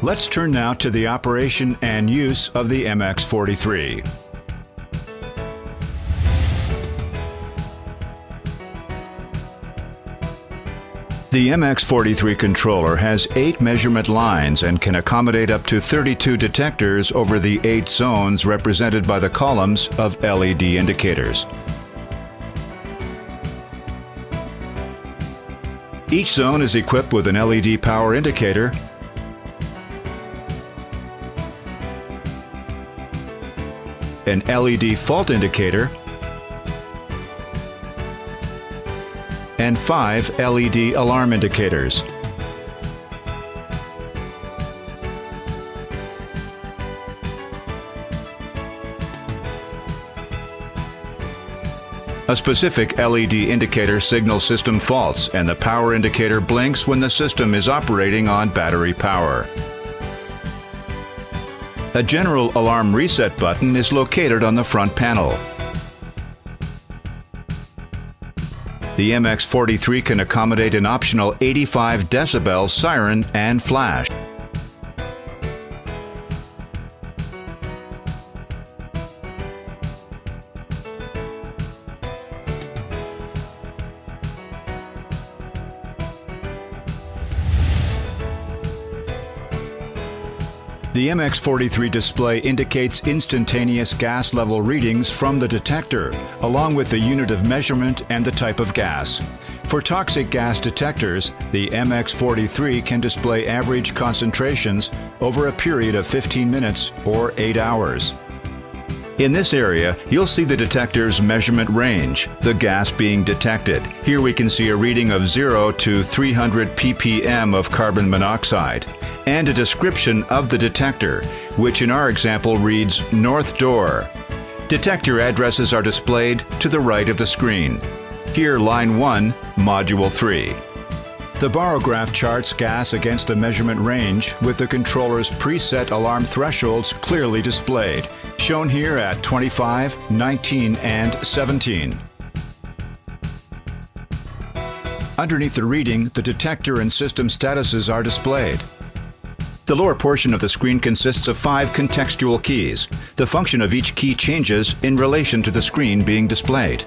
Let's turn now to the operation and use of the MX43. The MX43 controller has 8 measurement lines and can accommodate up to 32 detectors over the 8 zones represented by the columns of LED indicators. Each zone is equipped with an LED power indicator, an LED fault indicator, and 5 LED alarm indicators. A specific LED indicator signals system faults, and the power indicator blinks when the system is operating on battery power. A general alarm reset button is located on the front panel. The MX43 can accommodate an optional 85 decibel siren and flash. The MX43 display indicates instantaneous gas level readings from the detector, along with the unit of measurement and the type of gas. For toxic gas detectors, the MX43 can display average concentrations over a period of 15 minutes or 8 hours. In this area, you'll see the detector's measurement range, the gas being detected. Here we can see a reading of 0 to 300 ppm of carbon monoxide, and a description of the detector, which in our example reads North Door. Detector addresses are displayed to the right of the screen. Here line 1, module 3. The barograph charts gas against a measurement range with the controller's preset alarm thresholds clearly displayed, shown here at 25, 19, and 17. Underneath the reading, the detector and system statuses are displayed. The lower portion of the screen consists of 5 contextual keys. The function of each key changes in relation to the screen being displayed.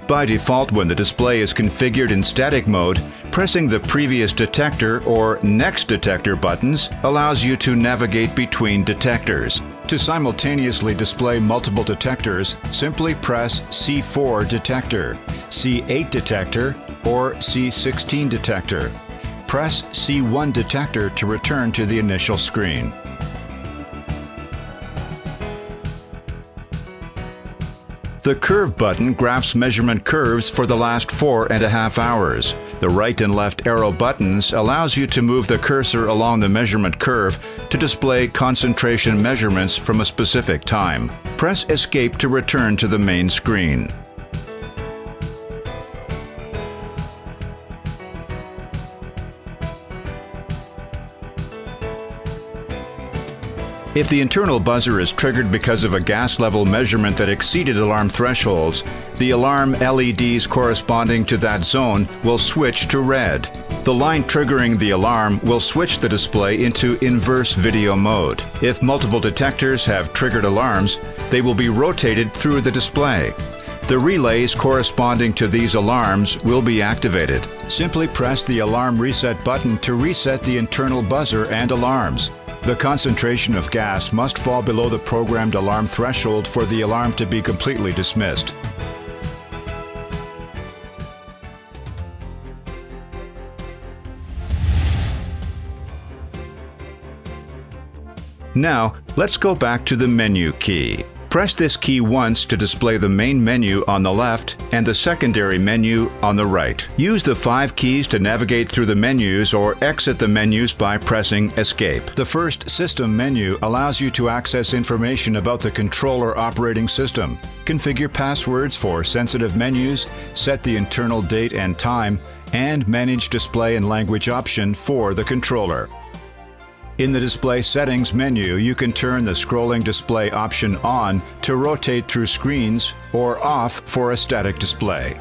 By default, when the display is configured in static mode, pressing the previous detector or next detector buttons allows you to navigate between detectors. To simultaneously display multiple detectors, simply press C4 detector, C8 detector, or C16 detector. Press C1 detector to return to the initial screen. The curve button graphs measurement curves for the last 4.5 hours. The right and left arrow buttons allows you to move the cursor along the measurement curve to display concentration measurements from a specific time. Press Escape to return to the main screen. If the internal buzzer is triggered because of a gas level measurement that exceeded alarm thresholds, the alarm LEDs corresponding to that zone will switch to red. The line triggering the alarm will switch the display into inverse video mode. If multiple detectors have triggered alarms, they will be rotated through the display. The relays corresponding to these alarms will be activated. Simply press the alarm reset button to reset the internal buzzer and alarms. The concentration of gas must fall below the programmed alarm threshold for the alarm to be completely dismissed. Now, let's go back to the menu key. Press this key once to display the main menu on the left and the secondary menu on the right. Use the 5 keys to navigate through the menus or exit the menus by pressing Escape. The first System menu allows you to access information about the controller operating system, configure passwords for sensitive menus, set the internal date and time, and manage display and language option for the controller. In the Display Settings menu, you can turn the scrolling display option on to rotate through screens or off for a static display.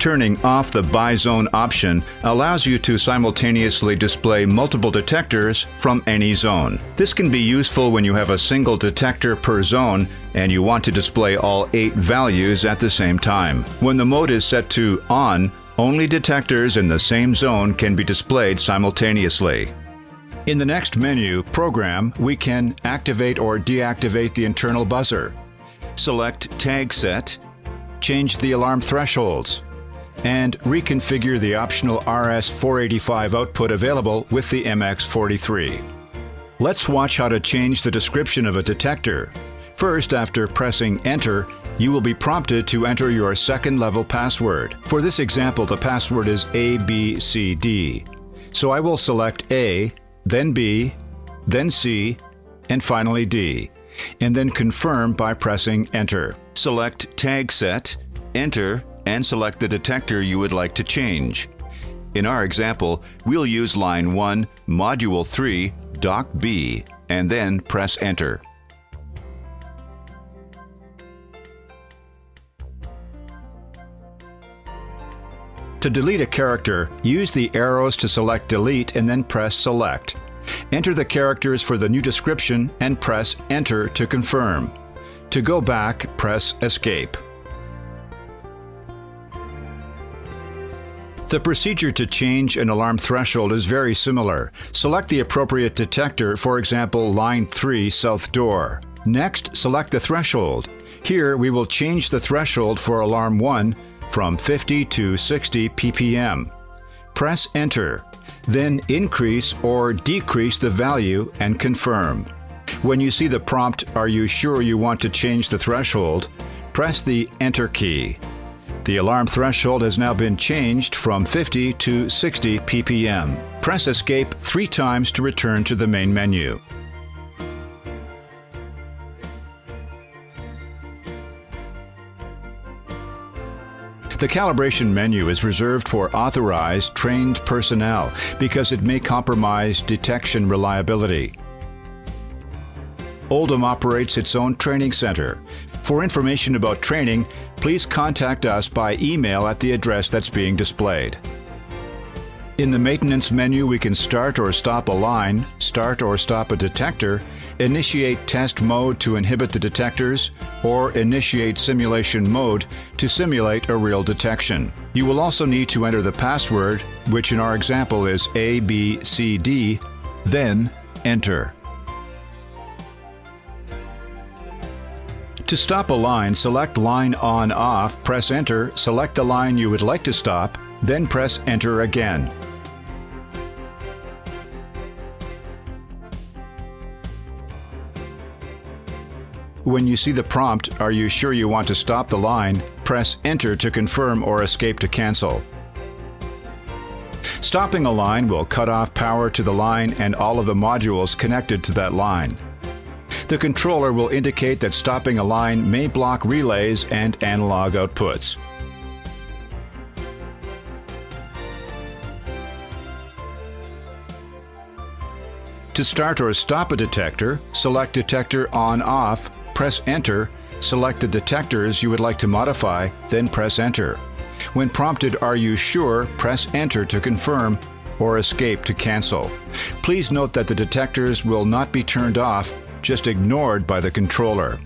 Turning off the by zone option allows you to simultaneously display multiple detectors from any zone. This can be useful when you have a single detector per zone and you want to display all 8 values at the same time. When the mode is set to on, only detectors in the same zone can be displayed simultaneously. In the next menu, Program, we can activate or deactivate the internal buzzer. Select Tag Set, change the alarm thresholds, and reconfigure the optional RS-485 output available with the MX43. Let's watch how to change the description of a detector. First, after pressing Enter, you will be prompted to enter your second-level password. For this example, the password is ABCD. So I will select A, then B, then C, and finally D, and then confirm by pressing Enter. Select Tag Set, Enter, and select the detector you would like to change. In our example, we'll use line 1, module 3, dock B, and then press Enter. To delete a character, use the arrows to select Delete and then press Select. Enter the characters for the new description and press Enter to confirm. To go back, press Escape. The procedure to change an alarm threshold is very similar. Select the appropriate detector, for example, line 3, south door. Next, select the threshold. Here, we will change the threshold for alarm 1 from 50 to 60 ppm. Press Enter, then increase or decrease the value and confirm. When you see the prompt, "Are you sure you want to change the threshold?" press the Enter key. The alarm threshold has now been changed from 50 to 60 ppm. Press Escape 3 times to return to the main menu. The calibration menu is reserved for authorized, trained personnel because it may compromise detection reliability. Oldham operates its own training center. For information about training, please contact us by email at the address that's being displayed. In the maintenance menu, we can start or stop a line, start or stop a detector, initiate test mode to inhibit the detectors, or initiate simulation mode to simulate a real detection. You will also need to enter the password, which in our example is ABCD, then enter. To stop a line, select Line On/Off, press Enter, select the line you would like to stop, then press Enter again. When you see the prompt, "Are you sure you want to stop the line?" press Enter to confirm or Escape to cancel. Stopping a line will cut off power to the line and all of the modules connected to that line. The controller will indicate that stopping a line may block relays and analog outputs. To start or stop a detector, select Detector On/Off, press Enter, select the detectors you would like to modify, then press Enter. When prompted, "Are you sure?" press Enter to confirm or Escape to cancel. Please note that the detectors will not be turned off, just ignored by the controller.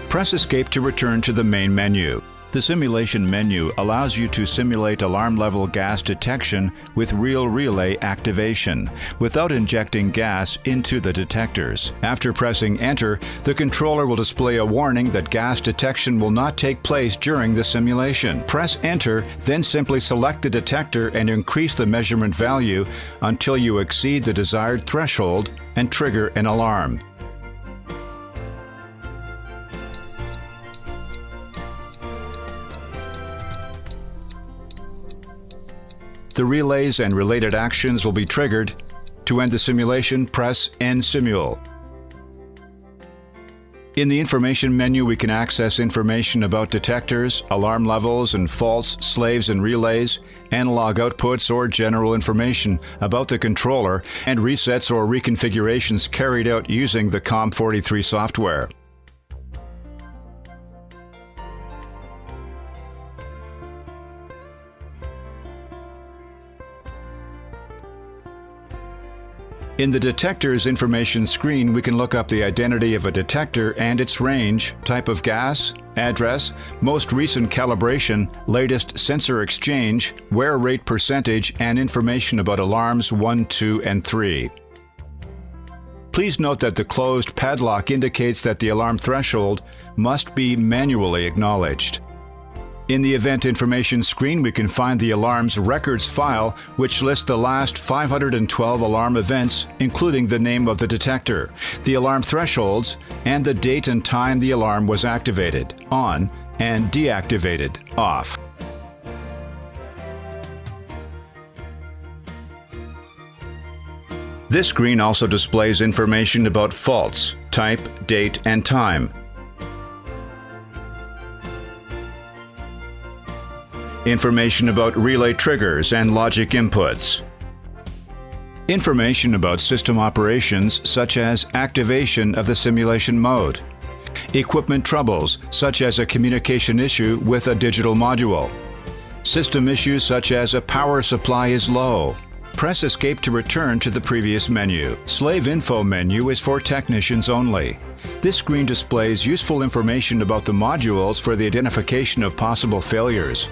Press Escape to return to the main menu. The simulation menu allows you to simulate alarm level gas detection with real relay activation without injecting gas into the detectors. After pressing Enter, the controller will display a warning that gas detection will not take place during the simulation. Press Enter, then simply select the detector and increase the measurement value until you exceed the desired threshold and trigger an alarm. The relays and related actions will be triggered. To end the simulation, press End Simul. In the information menu, we can access information about detectors, alarm levels and faults, slaves and relays, analog outputs, or general information about the controller, and resets or reconfigurations carried out using the COM43 software. In the detector's information screen, we can look up the identity of a detector and its range, type of gas, address, most recent calibration, latest sensor exchange, wear rate percentage, and information about alarms 1, 2, and 3. Please note that the closed padlock indicates that the alarm threshold must be manually acknowledged. In the event information screen, we can find the alarm's records file, which lists the last 512 alarm events, including the name of the detector, the alarm thresholds, and the date and time the alarm was activated, on, and deactivated, off. This screen also displays information about faults, type, date, and time. Information about relay triggers and logic inputs. Information about system operations such as activation of the simulation mode. Equipment troubles such as a communication issue with a digital module. System issues such as a power supply is low. Press Escape to return to the previous menu. Slave Info menu is for technicians only. This screen displays useful information about the modules for the identification of possible failures.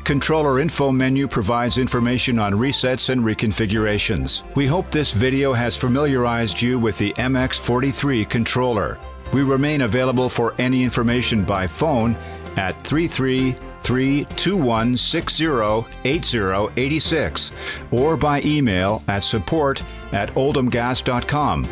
Controller Info menu provides information on resets and reconfigurations. We hope this video has familiarized you with the MX43 controller. We remain available for any information by phone at 333-2160-8086 or by email at support@oldhamgas.com.